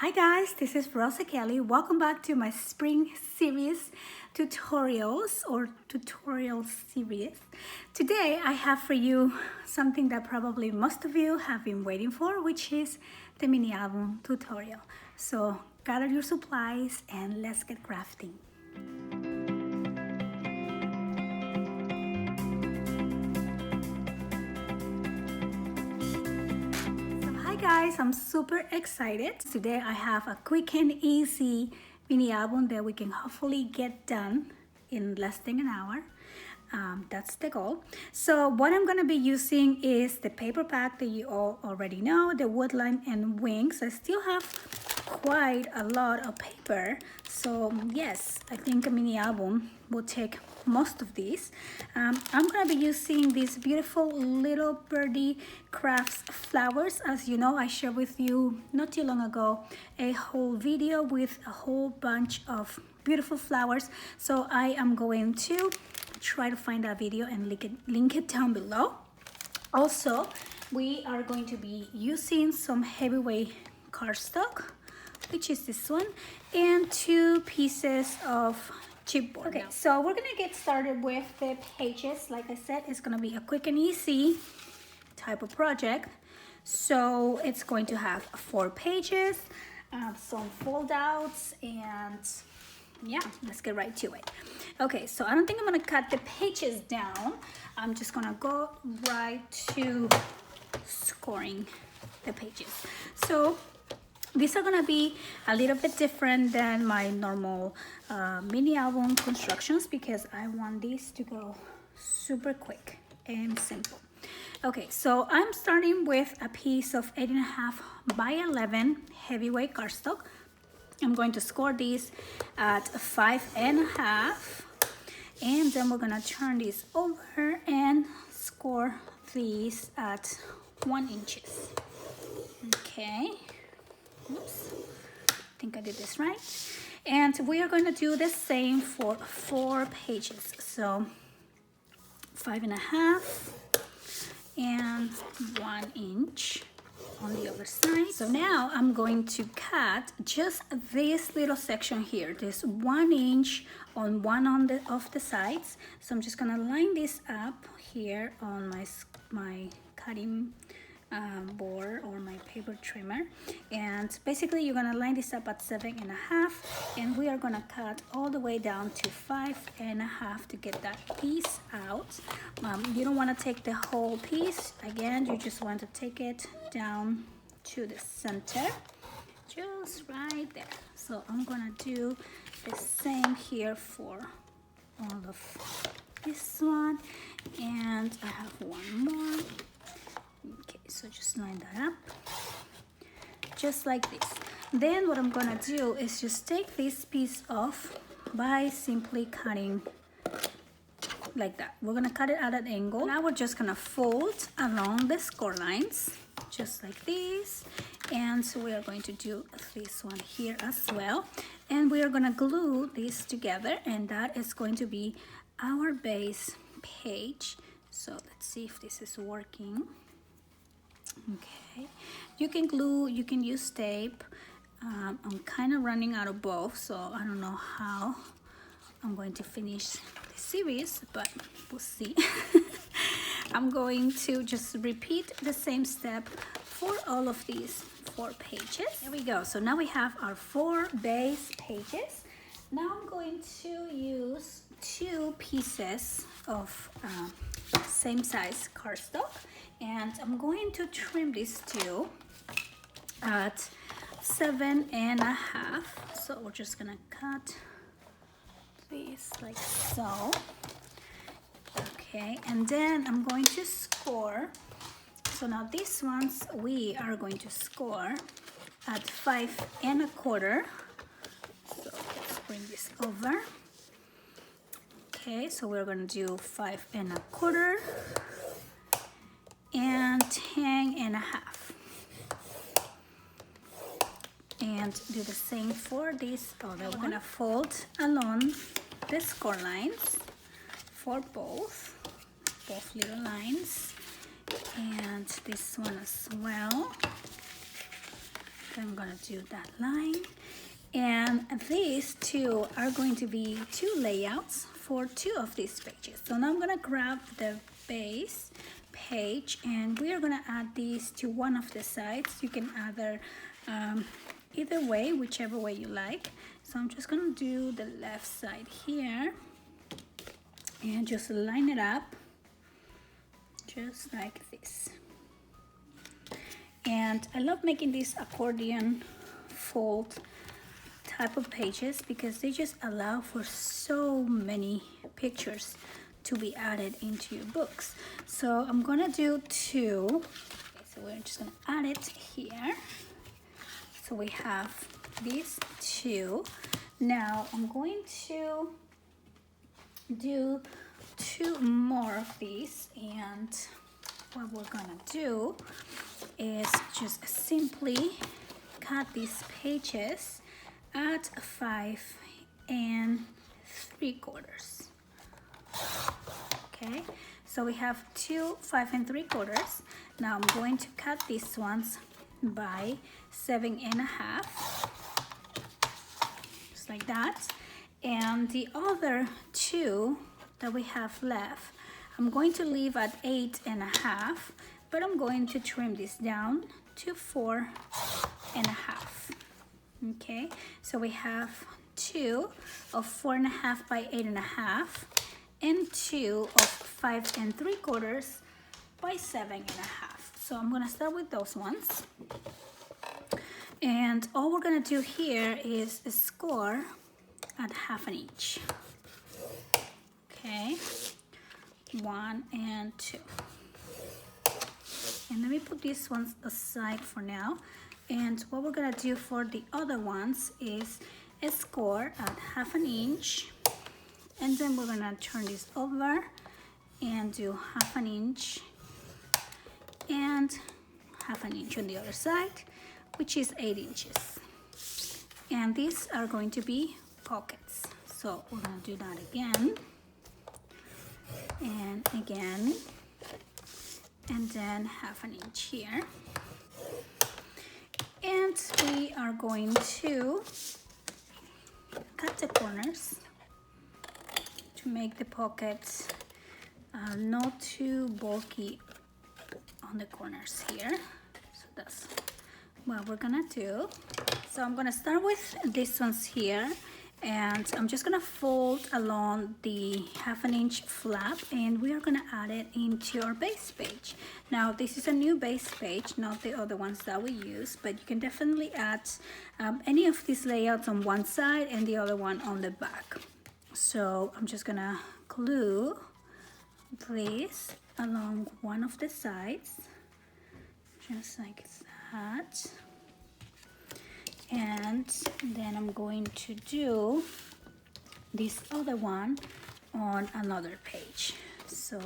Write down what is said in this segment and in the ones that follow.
Hi guys, this is Rosa Kelly. Welcome back to my spring series tutorials or tutorial series. Today I have for you something that probably most of you have been waiting for, which is the mini album tutorial. So gather your supplies and let's get crafting. Guys, I'm super excited. Today I have a quick and easy mini album that we can hopefully get done in less than an hour. That's the goal. So what I'm gonna be using is the paper pack that you all already know, the woodline and wings. I still have quite a lot of paper, so yes, I think a mini album will take most of these. I'm gonna be using these beautiful little birdie crafts flowers. As you know, I shared with you not too long ago a whole video with a whole bunch of beautiful flowers, so I am going to try to find that video and link it down below. Also, we are going to be using some heavyweight cardstock, which is this one, and 2 pieces of chipboard. Okay, so we're gonna get started with the pages. Like I said, it's gonna be a quick and easy type of project. So it's going to have 4 pages, some fold outs, and yeah, let's get right to it. Okay, so I don't think I'm gonna cut the pages down. I'm just gonna go right to scoring the pages. So these are gonna be a little bit different than my normal mini album constructions because I want these to go super quick and simple. Okay, so I'm starting with a piece of 8.5 by 11 heavyweight cardstock. I'm going to score these at 5.5, and then we're gonna turn these over and score these at 1 inch. Okay. Oops, I think I did this right. And we are going to do the same for 4 pages. So 5.5 and 1 inch on the other side. So now I'm going to cut just this little section here, this 1 inch on one of the sides. So I'm just gonna line this up here on my cutting board or my paper trimmer, and basically you're gonna line this up at 7.5, and we are gonna cut all the way down to 5.5 to get that piece out. You don't want to take the whole piece. Again, you just want to take it down to the center, just right there. So I'm gonna do the same here for all of this one, and I have one more. Okay, so just line that up, just like this. Then what I'm gonna do is just take this piece off by simply cutting like that. We're gonna cut it at an angle. Now we're just gonna fold along the score lines, just like this. And so we are going to do this one here as well. And we are gonna glue these together, and that is going to be our base page. So let's see if this is working. Okay, you can glue, you can use tape. I'm kind of running out of both, so I don't know how I'm going to finish the series, but we'll see. I'm going to just repeat the same step for all of these 4 pages. There we go. So now we have our 4 base pages. Now I'm going to use 2 pieces of same size cardstock, and I'm going to trim these 2 at 7.5. So we're just gonna cut this like so. Okay, and then I'm going to score. So now these ones we are going to score at 5.25. So let's bring this over. Okay, so we're gonna do 5.25 and 10.5, and do the same for this other one. We're gonna fold along the score lines for both little lines, and this one as well. I'm gonna do that line. And these two are going to be two layouts for two of these pages. So now I'm gonna grab the base page and we are gonna add these to one of the sides. You can either way, whichever way you like. So I'm just gonna do the left side here and just line it up just like this. And I love making these accordion fold type of pages because they just allow for so many pictures to be added into your books. So I'm gonna do two. Okay, so we're just gonna add it here. So we have these two. Now I'm going to do two more of these, and what we're gonna do is just simply cut these pages at 5 3/4. Okay, so we have two 5 3/4. Now I'm going to cut these ones by 7 1/2, just like that. And the other two that we have left, I'm going to leave at 8 1/2, but I'm going to trim this down to 4 1/2. Okay, so we have two of 4 1/2 by 8 1/2 and two of 5 3/4 by 7 1/2. So I'm gonna start with those ones. And all we're gonna do here is score at 1/2 inch. Okay, 1 and 2. And let me put these ones aside for now. And what we're gonna do for the other ones is a score at 1/2 inch, and then we're gonna turn this over and do 1/2 inch and 1/2 inch on the other side, which is 8 inches. And these are going to be pockets. So we're gonna do that again and again, and then 1/2 inch here. And we are going to cut the corners to make the pockets not too bulky on the corners here. So that's what we're gonna do. So I'm gonna start with these ones here, and I'm just gonna fold along the 1/2 inch flap, and we are gonna add it into our base page. Now this is a new base page, not the other ones that we use, but you can definitely add any of these layouts on one side and the other one on the back. So I'm just gonna glue this along one of the sides, just like that. And then I'm going to do this other one on another page. So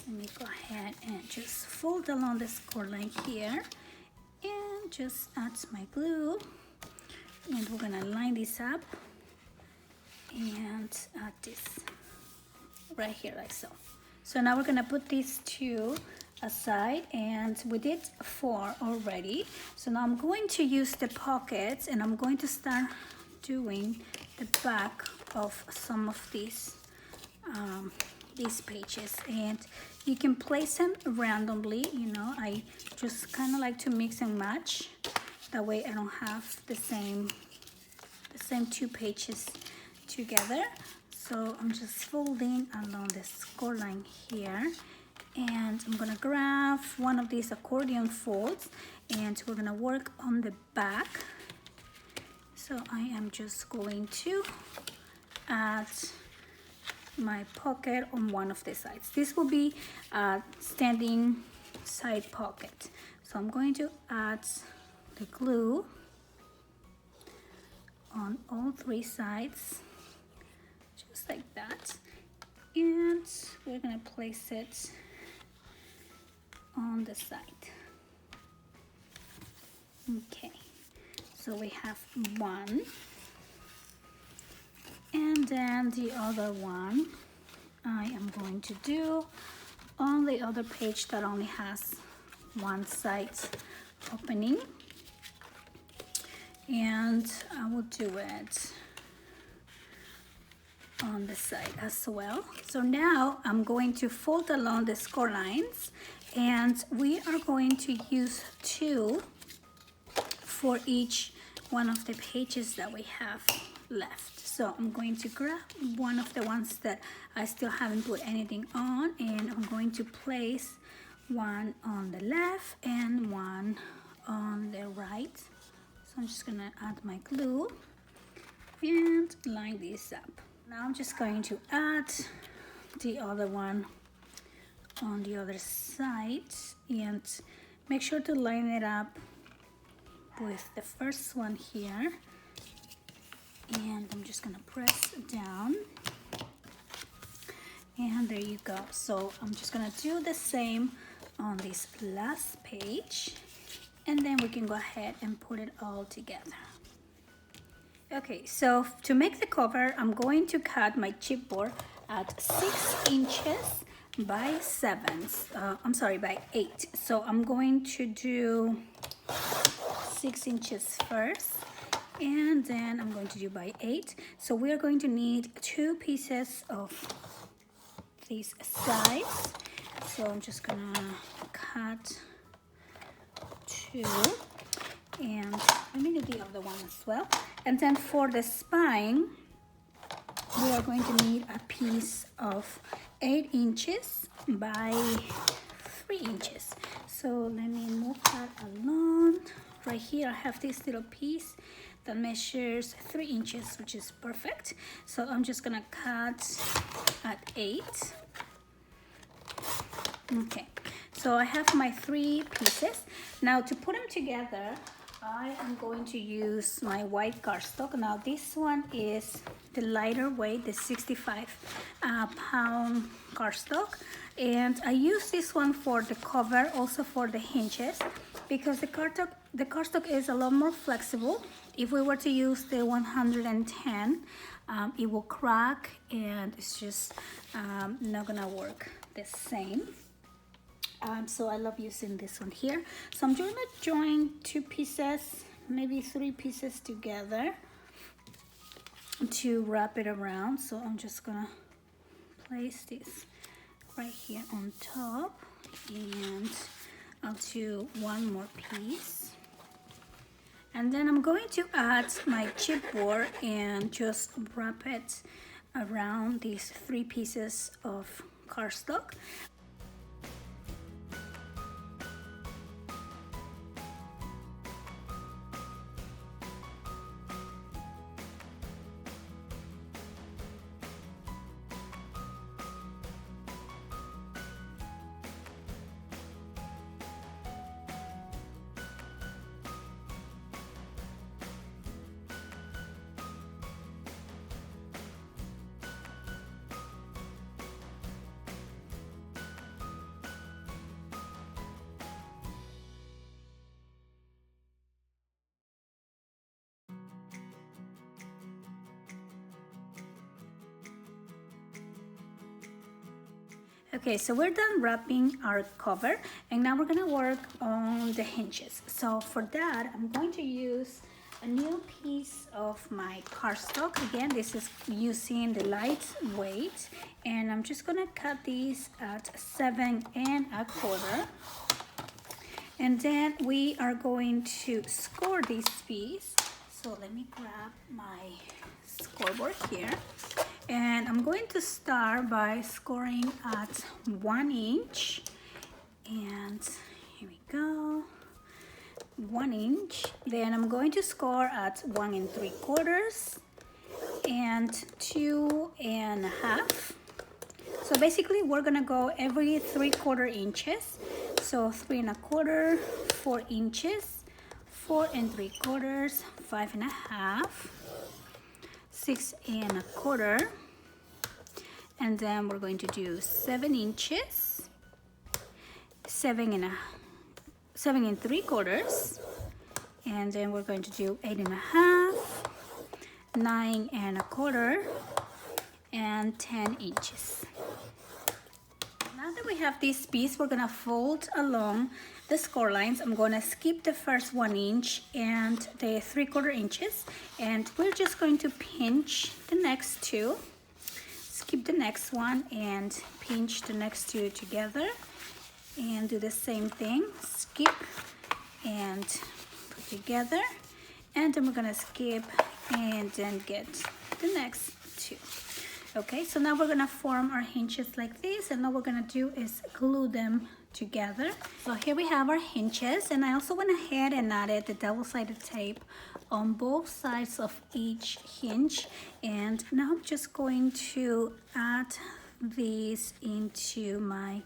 let me go ahead and just fold along the score line here and just add my glue. And we're gonna line this up and add this right here like so. So now we're gonna put these two aside, and we did 4 already. So now I'm going to use the pockets, and I'm going to start doing the back of some of these pages, and you can place them randomly. You know, I just kind of like to mix and match, that way I don't have the same two pages together. So I'm just folding along the score line here, and I'm gonna grab one of these accordion folds, and we're gonna work on the back. So I am just going to add my pocket on one of the sides. This will be a standing side pocket. So I'm going to add the glue on all 3 sides, just like that. And we're gonna place it on the side. Okay, so we have one, and then the other one I am going to do on the other page that only has one side opening. and I will do it on the side as well. So now I'm going to fold along the score lines, and we are going to use 2 for each one of the pages that we have left. So I'm going to grab one of the ones that I still haven't put anything on, and I'm going to place one on the left and one on the right. So I'm just gonna add my glue and line this up. Now I'm just going to add the other one on the other side and make sure to line it up with the first one here. And I'm just gonna press down, and there you go. So I'm just gonna do the same on this last page, and then we can go ahead and put it all together. Okay, so to make the cover, I'm going to cut my chipboard at 6 inches by 8. So I'm going to do 6 inches first, and then I'm going to do by 8. So we are going to need 2 pieces of this size. So I'm just gonna cut 2, and let me do the other one as well. And then for the spine, we are going to need a piece of 8 inches by 3 inches. So let me move that along. Right here I have this little piece that measures 3 inches, which is perfect. So I'm just gonna cut at 8. Okay, so I have my 3 pieces. Now to put them together, I am going to use my white cardstock. Now this one is the lighter weight, the 65 pound cardstock, and I use this one for the cover, also for the hinges, because the cardstock is a lot more flexible. If we were to use the 110, it will crack, and it's just not gonna work the same. So I love using this one here. So I'm gonna join 2 pieces, maybe 3 pieces together to wrap it around. So I'm just gonna place this right here on top, and I'll do one more piece. And then I'm going to add my chipboard and just wrap it around these 3 pieces of cardstock. Okay, so we're done wrapping our cover, and now we're gonna work on the hinges. So for that, I'm going to use a new piece of my cardstock. Again, this is using the light weight, and I'm just gonna cut these at 7 1/4. And then we are going to score this piece. So let me grab my scoreboard here. And I'm going to start by scoring at 1 inch. And here we go, 1 inch. Then I'm going to score at 1 3/4 and 2 1/2. So basically we're gonna go every 3/4 inches. So 3 1/4, 4 inches, 4 3/4, 5 1/2, 6 1/4, and then we're going to do 7 inches, 7 3/4, and then we're going to do 8 1/2, 9 1/4, and 10 inches. Now Now that we have this piece, we're gonna fold along the score lines. I'm gonna skip the first 1 inch and the 3/4 inches, and we're just going to pinch the next two, skip the next one and pinch the next two together, and do the same thing, skip and put together, and then we're gonna skip and then get the next two. Okay, so now we're gonna form our hinges like this, and all we're gonna do is glue them together. So here we have our hinges, and I also went ahead and added the double-sided tape on both sides of each hinge, and now I'm just going to add these into my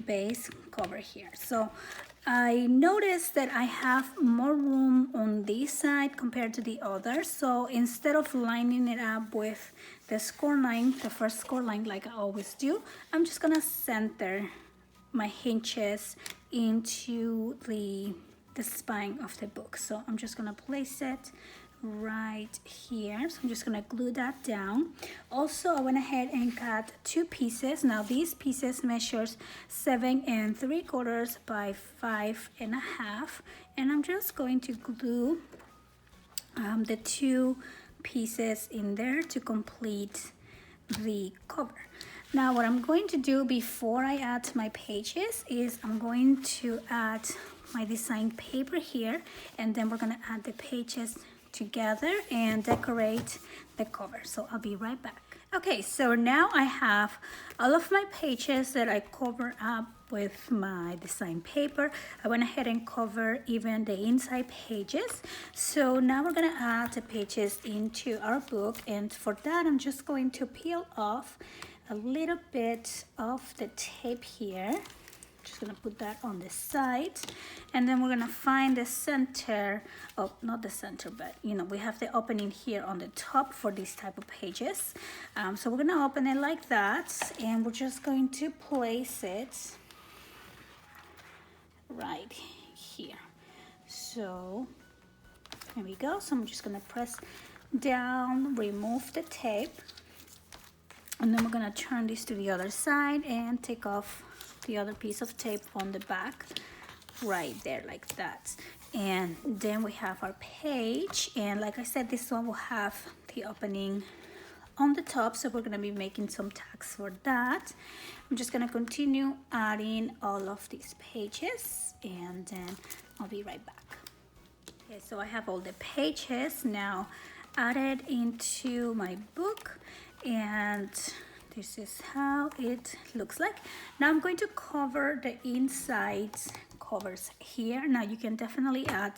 base cover here. So I noticed that I have more room on this side compared to the other, so instead of lining it up with the score line, the first score line like I always do, I'm just gonna center my hinges into the spine of the book. So I'm just gonna place it right here. So I'm just gonna glue that down. Also, I went ahead and cut 2 pieces. Now these pieces measures 7 3/4 by 5 1/2, and I'm just going to glue the 2 pieces in there to complete the cover. Now what I'm going to do before I add my pages is I'm going to add my design paper here, and then we're gonna add the pages together and decorate the cover. So I'll be right back. Okay, so now I have all of my pages that I cover up with my design paper. I went ahead and covered even the inside pages. So now we're gonna add the pages into our book, and for that I'm just going to peel off a little bit of the tape here. Just gonna put that on the side, and then we're gonna find the center of, not the center, but you know, we have the opening here on the top for these type of pages. So we're gonna open it like that, and we're just going to place it right here. So there we go. So I'm just gonna press down, remove the tape, and then we're gonna turn this to the other side and take off the other piece of tape on the back right there like that. And then we have our page, and like I said, this one will have the opening on the top, so we're gonna be making some tags for that. I'm just gonna continue adding all of these pages, and then I'll be right back. Okay, so I have all the pages now added into my book, and this is how it looks like. Now I'm going to cover the inside covers here. Now you can definitely add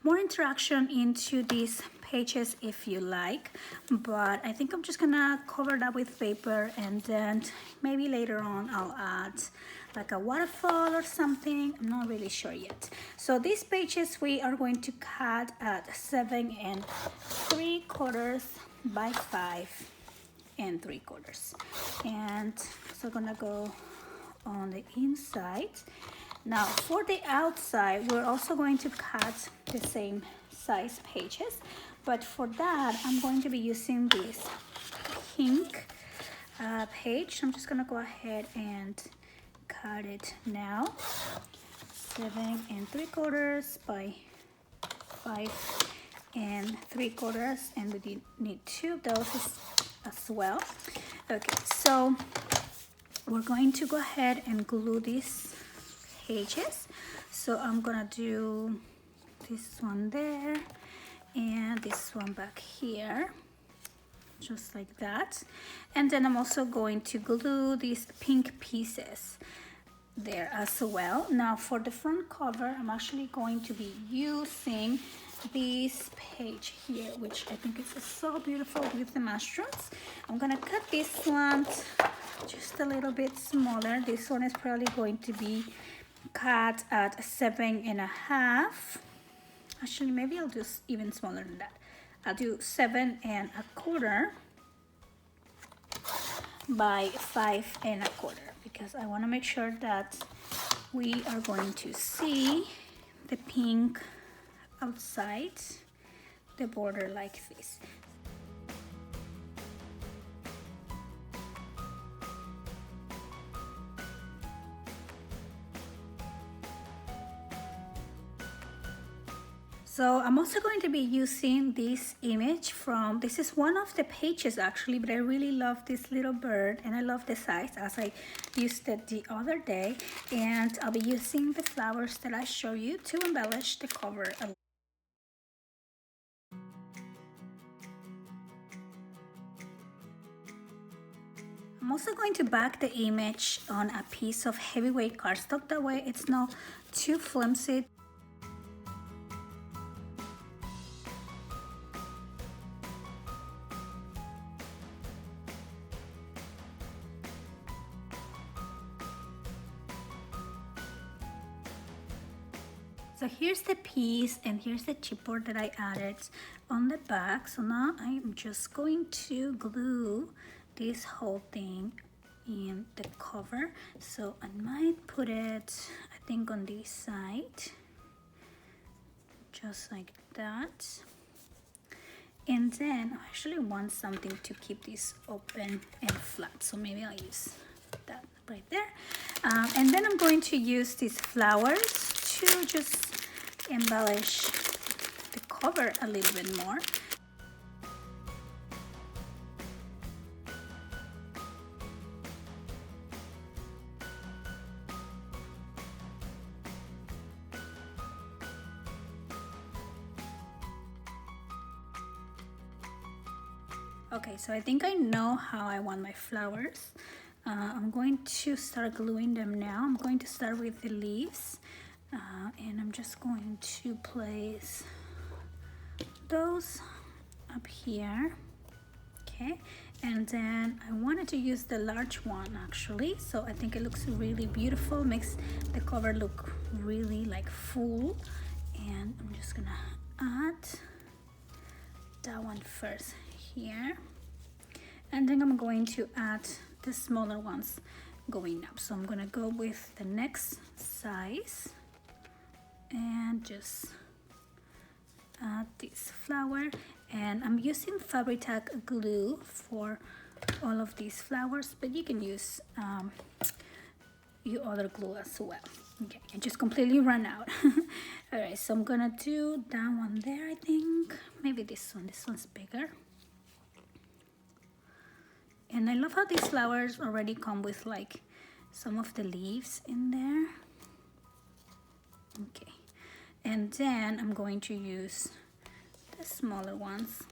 more interaction into these pages if you like, but I think I'm just gonna cover that with paper, and then maybe later on I'll add like a waterfall or something. I'm not really sure yet. So these pages we are going to cut at 7 3/4 by 5 3/4, and so I'm gonna go on the inside. Now for the outside, we're also going to cut the same size pages, but for that I'm going to be using this pink page. I'm just gonna go ahead and cut it now. 7 3/4 by 5 3/4, and we need 2 of those as well. Okay, so we're going to go ahead and glue these pages. So I'm gonna do this one there and this one back here, just like that. And then I'm also going to glue these pink pieces there as well. Now for the front cover, I'm actually going to be using this page here, which I think is so beautiful with the mushrooms. I'm gonna cut this one just a little bit smaller. This one is probably going to be cut at 7 1/2. Actually, maybe I'll do even smaller than that. I'll do 7 1/4 by 5 1/4, because I want to make sure that we are going to see the pink outside the border like this. So I'm also going to be using this image from, this is one of the pages actually, but I really love this little bird and I love the size as I used it the other day. And I'll be using the flowers that I show you to embellish the cover a little. I'm also going to back the image on a piece of heavyweight cardstock, that way it's not too flimsy. So here's the piece and here's the chipboard that I added on the back. So now I'm just going to glue this whole thing in the cover. So I might put it, I think, on this side, just like that. And then I actually want something to keep this open and flat, so maybe I'll use that right there. And then I'm going to use these flowers to just embellish the cover a little bit more. Okay, so I think I know how I want my flowers. I'm going to start gluing them now. I'm going to start with the leaves, and I'm just going to place those up here. Okay, and then I wanted to use the large one actually, so I think it looks really beautiful, makes the cover look really like full. And I'm just gonna add that one first here, and then I'm going to add the smaller ones going up. So I'm gonna go with the next size and just add this flower, and I'm using Fabri-Tac glue for all of these flowers, but you can use your other glue as well. Okay, I just completely ran out. All right, so I'm gonna do that one there. I think maybe this one's bigger. And I love how these flowers already come with like some of the leaves in there. Okay, and then I'm going to use the smaller ones.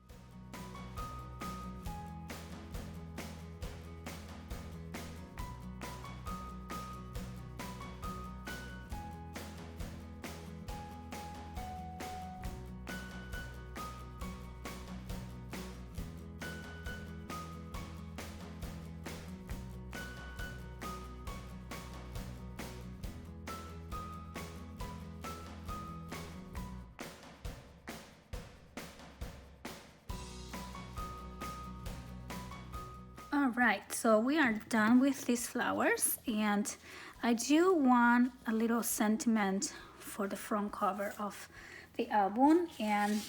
All right, so we are done with these flowers, and I do want a little sentiment for the front cover of the album, and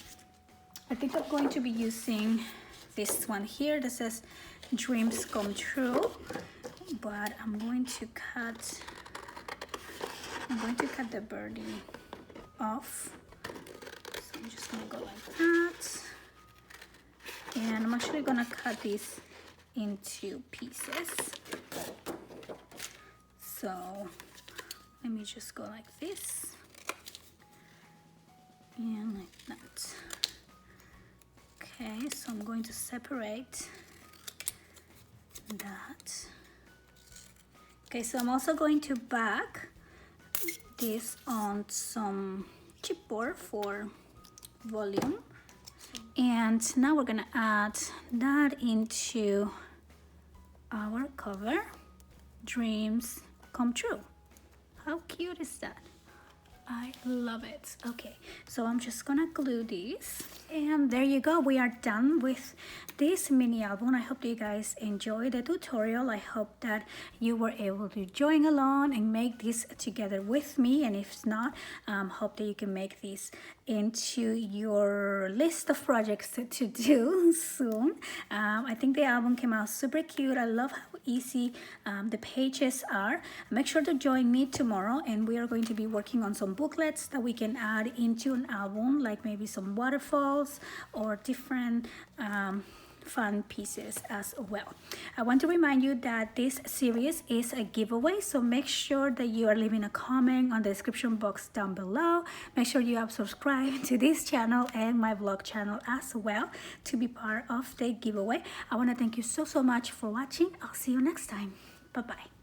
I think I'm going to be using this one here that says dreams come true, but I'm going to cut the birdie off. So I'm just gonna go like that, and I'm actually gonna cut this into pieces. So let me just go like this and like that. Okay, so I'm going to separate that. Okay, so I'm also going to back this on some chipboard for volume. And now we're gonna add that into our cover. Dreams come true. How cute is that? I love it. Okay, so I'm just gonna glue these, And there you go, we are done with this mini album. I hope that you guys enjoyed the tutorial. I hope that you were able to join along and make this together with me, and if not, hope that you can make this into your list of projects to do soon. I think the album came out super cute. I love how easy the pages are. Make sure to join me tomorrow, and we are going to be working on some booklets that we can add into an album, like maybe some waterfalls or different fun pieces as well. I want to remind you that this series is a giveaway, so make sure that you are leaving a comment on the description box down below. Make sure you have subscribed to this channel and my vlog channel as well to be part of the giveaway. I want to thank you so much for watching. I'll see you next time. Bye bye.